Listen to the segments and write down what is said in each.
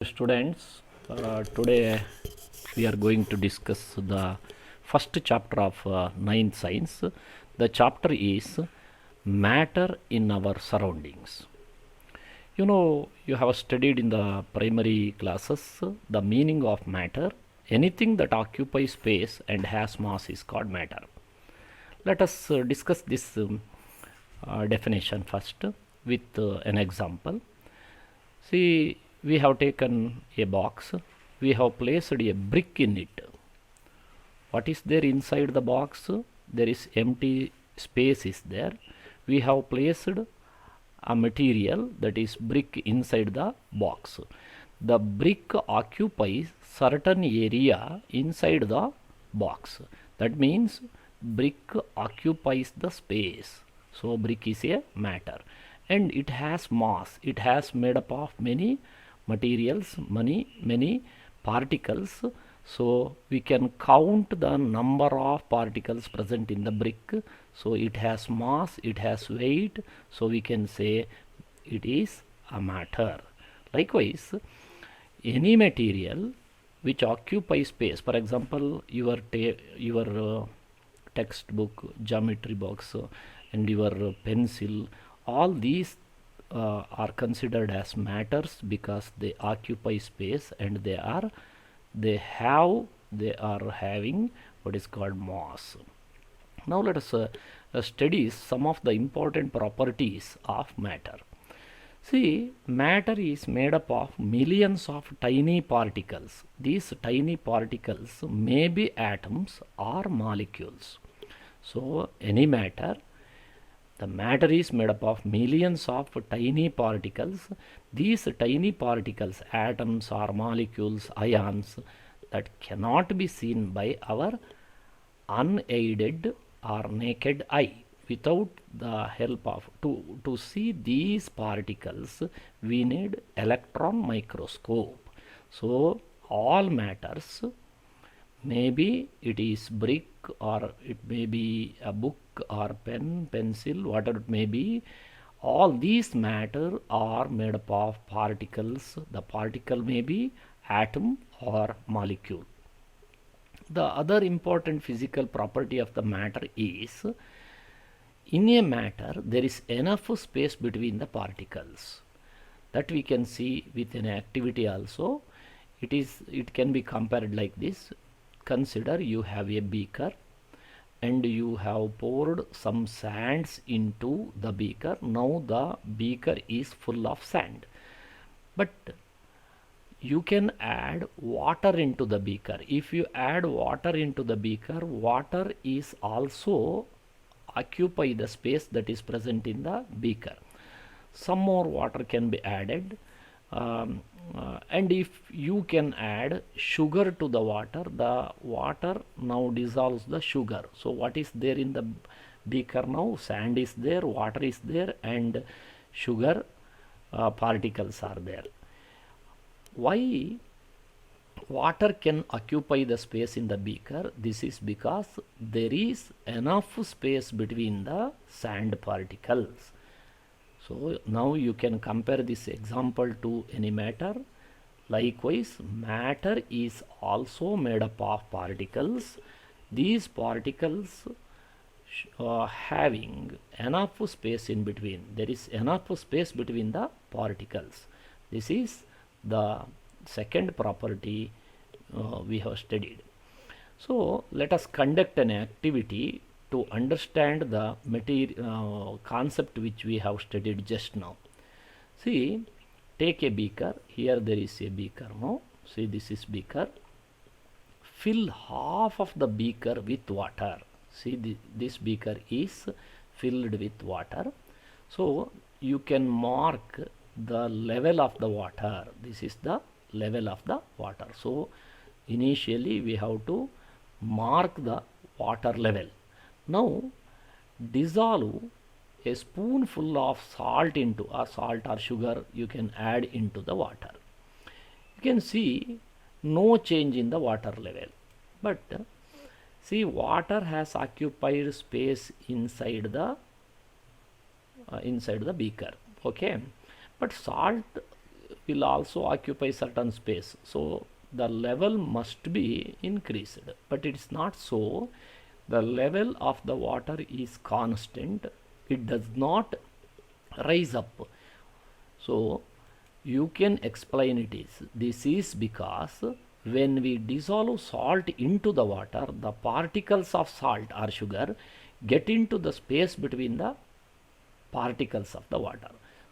Students, today we are going to discuss the first chapter of ninth science. The chapter is matter in our surroundings. You have studied in the primary classes the meaning of matter. Anything that occupies space and has mass is called matter. Let us discuss this definition first with an example. See, we have taken a box, we have placed a brick in it. What is there inside the box? There is empty space is there. We have placed a material, that is brick, inside the box. The brick occupies certain area inside the box. That means brick occupies the space. So brick is a matter and it has mass. It has made up of many materials, many particles. So we can count the number of particles present in the brick. So it has mass, it has weight, so we can say it is a matter. Likewise, any material which occupies space, for example your textbook, geometry box, and your pencil, all these are considered as matters because they occupy space and they are having what is called mass. Now let us study some of the important properties of matter. See, matter is made up of millions of tiny particles. These tiny particles may be atoms or molecules. So any matter, the matter is made up of millions of tiny particles. These tiny particles, atoms or molecules, ions, that cannot be seen by our unaided or naked eye. Without the help of, to see these particles, we need electron microscope. So all matters, maybe it is brick or it may be a book or pen, pencil, whatever it may be, all these matter are made up of particles. The particle may be atom or molecule. The other important physical property of the matter is, in a matter there is enough space between the particles. That we can see with an activity also. It can be compared like this. Consider you have a beaker and you have poured some sands into the beaker. Now the beaker is full of sand, but you can add water into the beaker. If you add water into the beaker, water is also occupy the space that is present in the beaker. Some more water can be added, and if you can add sugar to the water now dissolves the sugar. So what is there in the beaker now? Sand is there, water is there, and sugar particles are there. Why water can occupy the space in the beaker? This is because there is enough space between the sand particles. So now you can compare this example to any matter. Likewise, matter is also made up of particles. These particles having enough space in between. There is enough space between the particles. This is the second property we have studied. So let us conduct an activity to understand the material concept which we have studied just now. See, take a beaker. Here there is a beaker now. See, this is beaker. Fill half of the beaker with water. See, this beaker is filled with water. So you can mark the level of the water. This is the level of the water. So initially we have to mark the water level. Now dissolve a spoonful of salt into, a salt or sugar you can add into the water. You can see no change in the water level, but see, water has occupied space inside the beaker. Okay, but salt will also occupy certain space. So the level must be increased, but it is not so. The level of the water is constant. It does not rise up. So you can explain it is this is because when we dissolve salt into the water, the particles of salt or sugar get into the space between the particles of the water.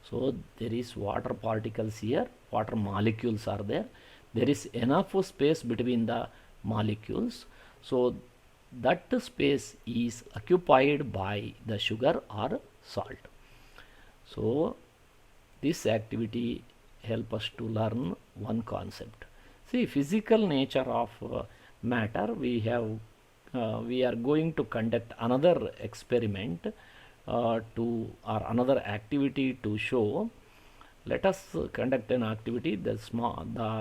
So there is water particles here, water molecules are there. There is enough space between the molecules. So that space is occupied by the sugar or salt. So this activity help us to learn one concept. See, physical nature of matter, we are going to conduct another experiment or another activity to show. Let us conduct an activity. The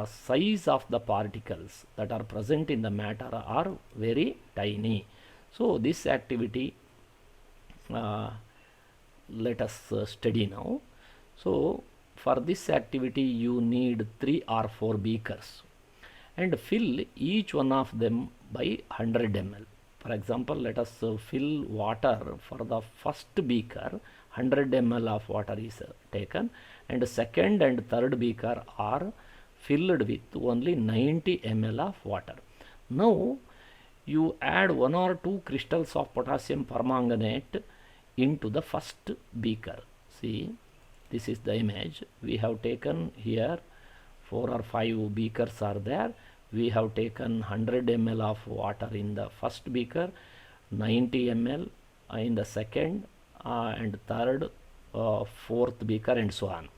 size of the particles that are present in the matter are very tiny. So this activity let us study now. So for this activity you need 3 or 4 beakers and fill each one of them by 100 ml. For example, let us fill water for the first beaker. 100 ml of water is taken, and the second and third beaker are filled with only 90 ml of water. Now you add 1 or 2 crystals of potassium permanganate into the first beaker. See, this is the image. We have taken here 4 or 5 beakers are there. We have taken 100 ml of water in the first beaker, 90 ml in the second and third, fourth beaker, and so on.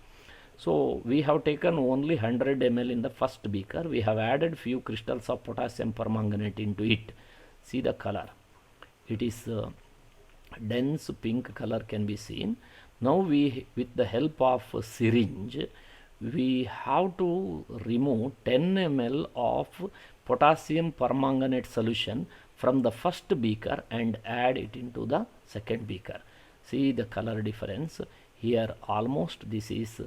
So we have taken only 100 ml in the first beaker. We have added few crystals of potassium permanganate into it. See the color. It is dense pink color can be seen. Now we, with the help of a syringe, we have to remove 10 ml of potassium permanganate solution from the first beaker and add it into the second beaker. See the color difference here. Almost this is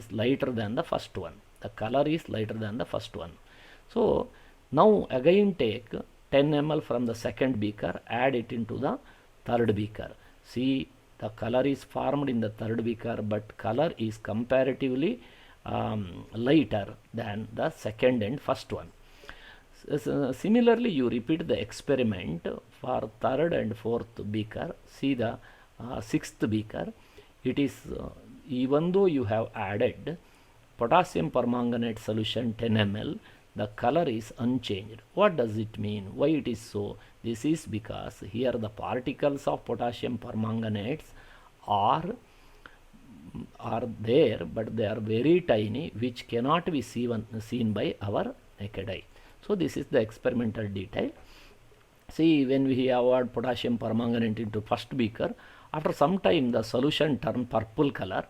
lighter than the first one. The color is lighter than the first one. So now again take 10 ml from the second beaker, add it into the third beaker. See, the color is formed in the third beaker, but color is comparatively lighter than the second and first one. Similarly, you repeat the experiment for third and fourth beaker. See the sixth beaker. It is even though you have added potassium permanganate solution 10 ml, the color is unchanged. What does it mean? Why it is so? This is because here the particles of potassium permanganates are there, but they are very tiny, which cannot be seen by our naked eye. So this is the experimental detail. See, when we add potassium permanganate into first beaker, after some time the solution turn purple color.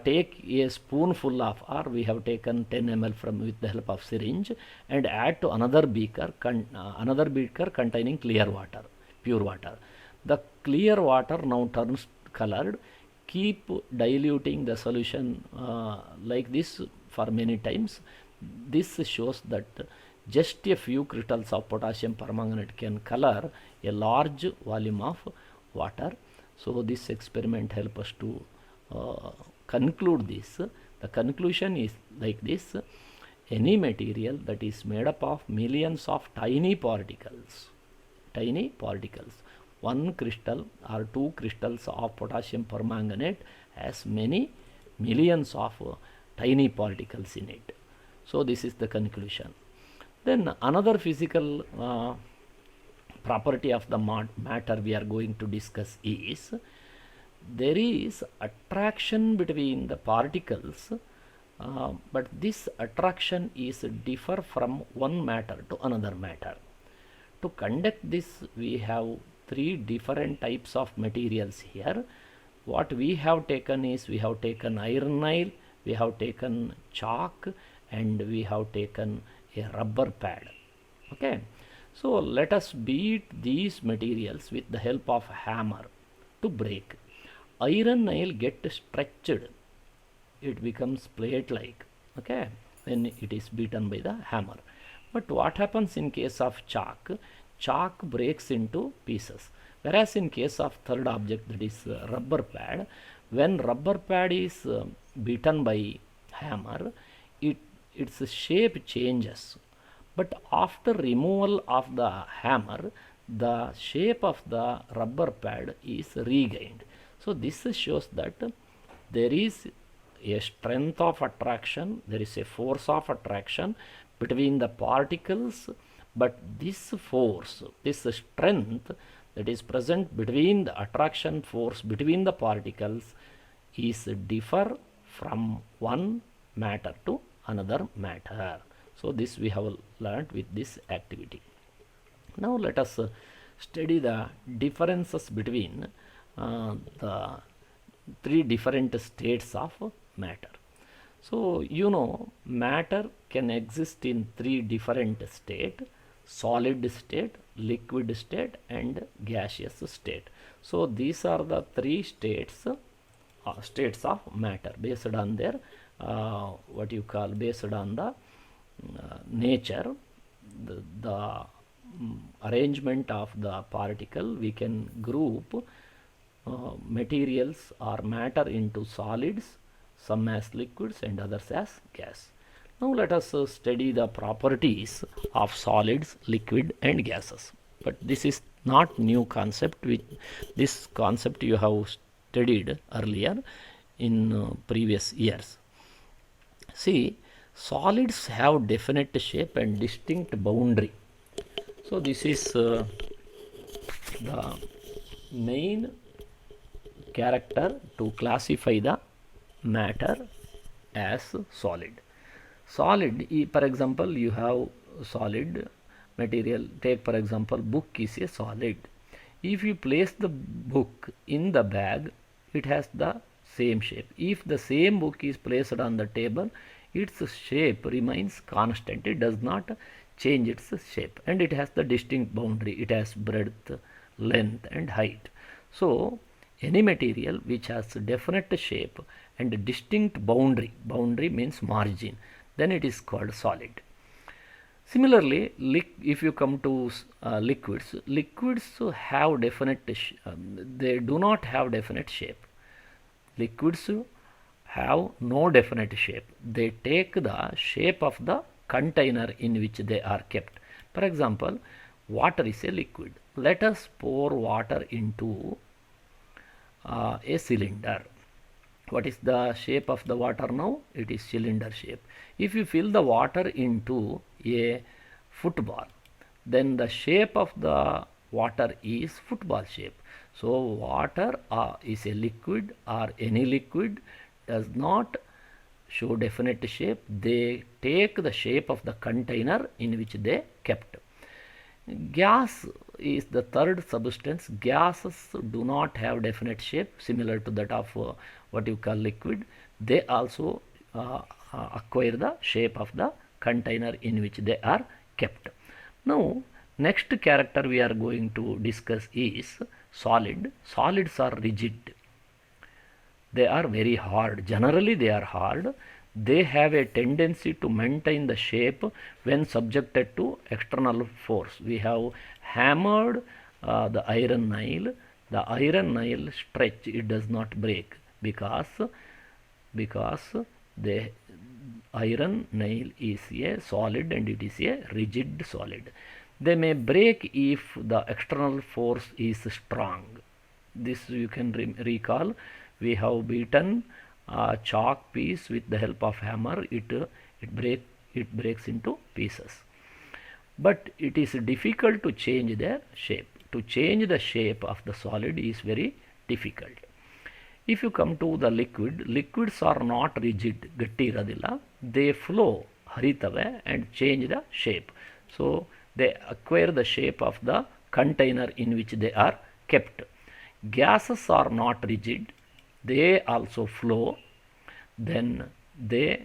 Take a spoonful of, or we have taken 10 ml from with the help of syringe, and add to another beaker containing clear water, pure water. The clear water now turns colored. Keep diluting the solution like this for many times. This shows that just a few crystals of potassium permanganate can color a large volume of water. So this experiment helps us to conclude this. The conclusion is like this: any material that is made up of millions of tiny particles, one crystal or two crystals of potassium permanganate has many millions of tiny particles in it. So this is the conclusion. Then another physical property of the matter we are going to discuss is there is attraction between the particles, but this attraction is differ from one matter to another matter. To conduct this, we have three different types of materials here. What we have taken is, we have taken iron nail, we have taken chalk, and we have taken a rubber pad. Okay, so let us beat these materials with the help of hammer to break. Iron nail get stretched. it becomes plate like, okay, when it is beaten by the hammer. But what happens in case of chalk? Chalk breaks into pieces. Whereas in case of third object, that is rubber pad, when rubber pad is beaten by hammer, its shape changes. But after removal of the hammer, the shape of the rubber pad is regained. So this shows that there is a strength of attraction, there is a force of attraction between the particles, but this force, this strength that is present between the attraction force between the particles is differ from one matter to another matter. So this we have learnt with this activity. Now let us study the differences between the three different states of matter. So you know, matter can exist in three different states: solid state, liquid state, and gaseous state. So these are the three states of matter based on their based on the nature, the arrangement of the particle. We can group materials or matter into solids, some as liquids and others as gas. Now let us study the properties of solids, liquid and gases. But this is not new concept. This concept you have studied earlier in previous years. See, solids have definite shape and distinct boundary. So this is the main character to classify the matter as solid. Solid, for example, you have solid material. Take for example, book is a solid. If you place the book in the bag, it has the same shape. If the same book is placed on the table, its shape remains constant. It does not change its shape, and it has the distinct boundary. It has breadth, length and height. So any material which has definite shape and distinct boundary means margin, then it is called solid. Similarly, if you come to liquids have definite they do not have definite shape. Liquids have no definite shape. They take the shape of the container in which they are kept. For example, water is a liquid. Let us pour water into a cylinder. What is the shape of the water now? It is cylinder shape. If you fill the water into a football, then the shape of the water is football shape. So water is a liquid, or any liquid does not show definite shape. They take the shape of the container in which they kept. Gas is the third substance. Gases do not have definite shape, similar to that of what you call liquid. They also acquire the shape of the container in which they are kept. Now next character we are going to discuss is solid. Solids are rigid. They are very hard. Generally they are hard. They have a tendency to maintain the shape when subjected to external force. We have hammered the iron nail. The iron nail stretch, it does not break because the iron nail is a solid and it is a rigid solid. They may break if the external force is strong. This you can recall. We have beaten a chalk piece with the help of hammer. It breaks into pieces. But it is difficult to change their shape. To change the shape of the solid is very difficult. If you come to the liquid, liquids are not rigid, gatti iradilla. They flow, haritave, and change the shape. So they acquire the shape of the container in which they are kept. Gases are not rigid. They also flow. Then the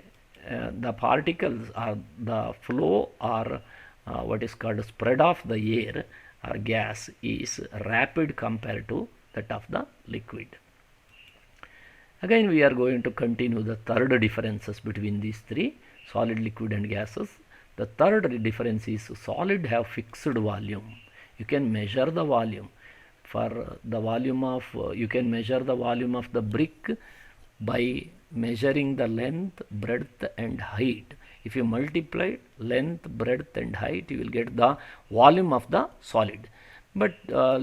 particles are the flow, or what is called spread of the air or gas is rapid compared to that of the liquid. Again we are going to continue the third differences between these three, solid, liquid and gases. The third difference is solid have fixed volume. You can measure the volume. For the volume of, you can measure the volume of the brick by measuring the length, breadth and height. If you multiply length, breadth and height, you will get the volume of the solid. But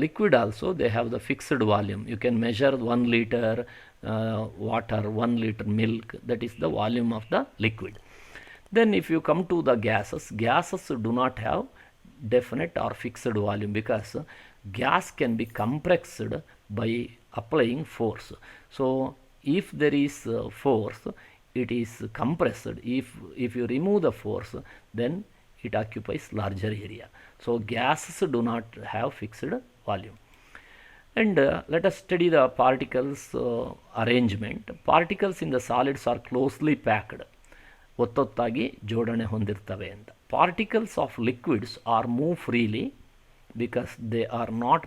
liquid also, they have the fixed volume. You can measure 1 liter water, 1 liter milk, that is the volume of the liquid. Then if you come to the gases, gases do not have definite or fixed volume, because gas can be compressed by applying force. So if there is force, it is compressed. If you remove the force, then it occupies larger area. So gases do not have fixed volume. And let us study the particles arrangement. Particles in the solids are closely packed. ಒತ್ತೊತ್ತಾಗಿ ಜೋಡಣೆ ಹೊಂದಿರ್ತವೆ ಅಂತ. Particles of liquids are move freely because they are not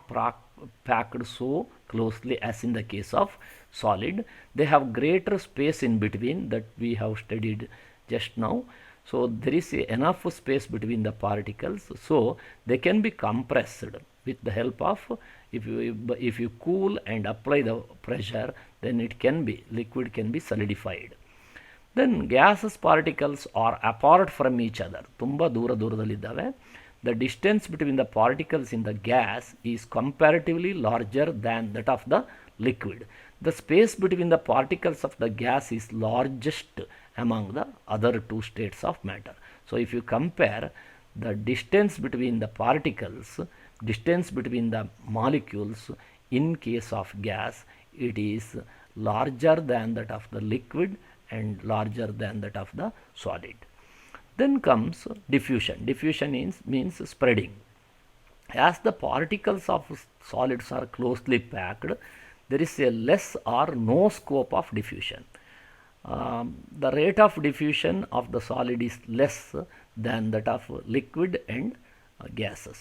packed so closely as in the case of solid. They have greater space in between that we have studied just now. So there is enough space between the particles, so they can be compressed with the help of, if you cool and apply the pressure, then it can be, liquid can be solidified. Then gases particles are apart from each other. ತುಂಬ ದೂರದಲ್ಲಿದ್ದಾವೆ. The distance between the particles in the gas is comparatively larger than that of the liquid. The space between the particles of the gas is largest among the other two states of matter. So if you compare the distance between the particles, distance between the molecules in case of gas, it is larger than that of the liquid and larger than that of the solid. Then comes diffusion. Diffusion means spreading. As the particles of solids are closely packed, there is a less or no scope of diffusion. The rate of diffusion of the solid is less than that of liquid and gases.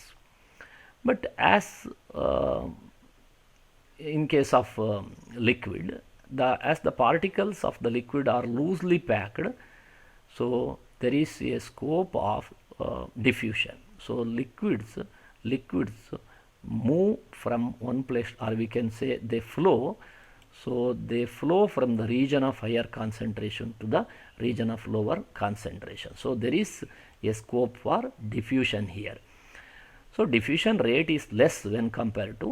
But as in case of liquid, as the particles of the liquid are loosely packed, so there is a scope of diffusion. So liquids move from one place, or we can say they flow. So they flow from the region of higher concentration to the region of lower concentration. So there is a scope for diffusion here. So diffusion rate is less when compared to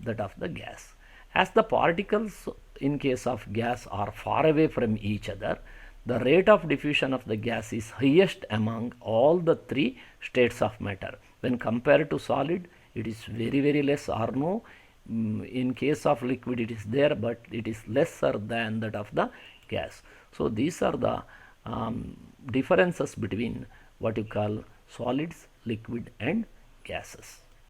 that of the gas. As the particles in case of gas are far away from each other, the rate of diffusion of the gas is highest among all the three states of matter. When compared to solid, it is very less or no. In case of liquid, it is there, but it is lesser than that of the gas. So these are the differences between what you call solids, liquid and gases.